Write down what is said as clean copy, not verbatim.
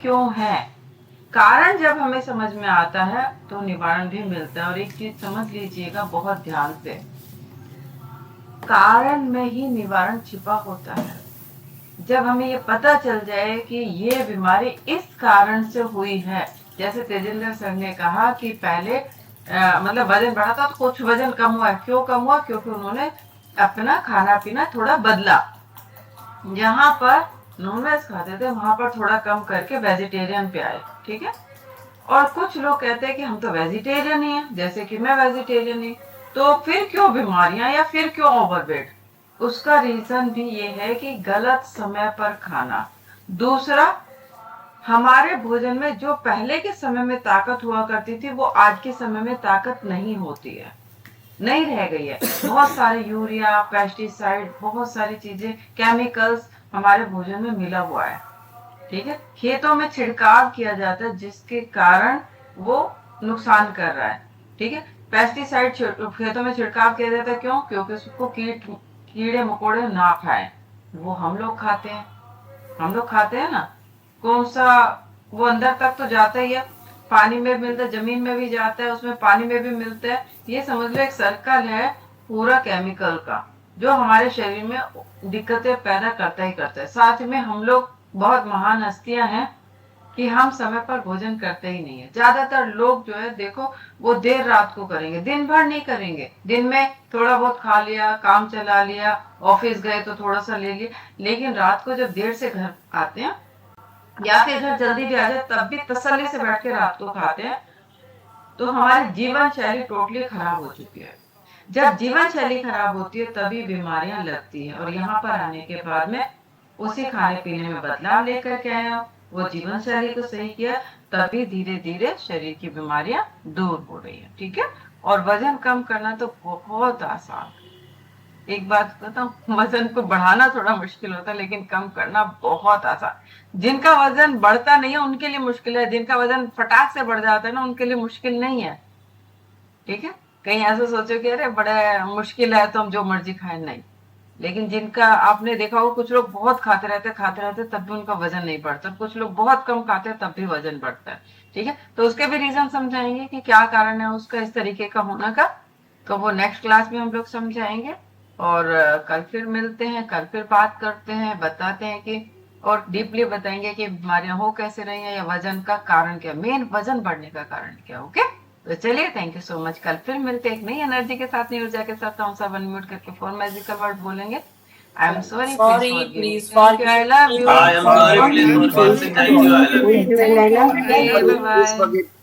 क्यों है। कारण जब हमें समझ में आता है तो निवारण भी मिलता है। और एक चीज समझ लीजिएगा बहुत ध्यान से, कारण में ही निवारण छिपा होता है। जब हमें ये पता चल जाए कि ये बीमारी इस कारण से हुई है, जैसे तेजिंदर सर ने कहा कि पहले मतलब वजन बढ़ा था तो कुछ वजन कम हुआ। क्यों कम हुआ? क्योंकि उन्होंने अपना खाना पीना थोड़ा बदला। जहाँ पर नॉनवेज खाते थे वहां पर थोड़ा कम करके वेजिटेरियन पे आए, ठीक है। और कुछ लोग कहते हैं कि हम तो वेजिटेरियन ही हैं, जैसे कि मैं वेजिटेरियन ही, तो फिर क्यों बीमारियां या फिर क्यों ओवरवेट? उसका रीजन भी ये है कि गलत समय पर खाना। दूसरा, हमारे भोजन में जो पहले के समय में ताकत हुआ करती थी वो आज के समय में ताकत नहीं होती है, नहीं रह गई है। बहुत सारे यूरिया, पेस्टिसाइड, बहुत सारी चीजें, केमिकल्स हमारे भोजन में मिला हुआ है, ठीक है। खेतों में छिड़काव किया जाता है जिसके कारण वो नुकसान कर रहा है, ठीक है। पेस्टिसाइड खेतों में छिड़काव किया जाता है, क्यों? क्योंकि उसको कीड़े मकोड़े ना खाए। वो हम लोग खाते हैं, हम लोग खाते हैं ना। कौन सा, वो अंदर तक तो जाता ही है, पानी में मिलता है, जमीन में भी जाता है, उसमें पानी में भी मिलता है। ये समझ लो एक सर्कल है पूरा केमिकल का, जो हमारे शरीर में दिक्कतें पैदा करता ही करता है। साथ में हम लोग बहुत महान हस्तियां हैं कि हम समय पर भोजन करते ही नहीं है। ज्यादातर लोग जो है देखो, वो देर रात को करेंगे, दिन भर नहीं करेंगे। दिन में थोड़ा बहुत खा लिया, काम चला लिया, ऑफिस गए तो थोड़ा सा ले लिया, लेकिन रात को जब देर से घर आते हैं या फिर घर जल्दी भी आ जाए तब भी तसल्ली से बैठ के रात को खाते हैं, तो हमारी जीवन शैली टोटली खराब हो चुकी है। जब जीवन शैली खराब होती है तभी बीमारियां लगती है। और यहाँ पर आने के बाद में उसी खाने पीने में बदलाव लेकर के आया, वो जीवन शैली को सही किया, तभी धीरे धीरे शरीर की बीमारियां दूर हो रही है, ठीक है। और वजन कम करना तो बहुत आसान। एक बात बताऊं, वजन को बढ़ाना थोड़ा मुश्किल होता है लेकिन कम करना बहुत आसान। जिनका वजन बढ़ता नहीं है उनके लिए मुश्किल है, जिनका वजन फटाक से बढ़ जाता है ना उनके लिए मुश्किल नहीं है, ठीक है। कहीं ऐसा सोचो कि अरे बड़ा मुश्किल है तो हम जो मर्जी खाए, नहीं। लेकिन जिनका आपने देखा होगा, कुछ लोग बहुत खाते रहते तब भी उनका वजन नहीं बढ़ता, कुछ लोग बहुत कम खाते हैं तब भी वजन बढ़ता है, ठीक है। तो उसके भी रीजन समझाएंगे कि क्या कारण है उसका इस तरीके का होने का, तो वो नेक्स्ट क्लास में हम लोग समझाएंगे। और कल फिर मिलते हैं, कल फिर बात करते हैं, बताते हैं कि और डीपली बताएंगे कि बीमारियां हो कैसे रही हैं या वजन का कारण क्या, मेन वजन बढ़ने का कारण क्या। ओके, तो चलिए, थैंक यू सो मच। कल फिर मिलते हैं एक नई एनर्जी के साथ, नई ऊर्जा के साथ। तो हम सब अनम्यूट करके 4 मैजिकल वर्ड बोलेंगे। I am sorry, please Sorry, forgive me, please thank you, forgive I love me. You, Thank I you am so sorry, much. please thank forgive me. Thank you, I love you. You, Thank you, Laila. Okay, bye bye.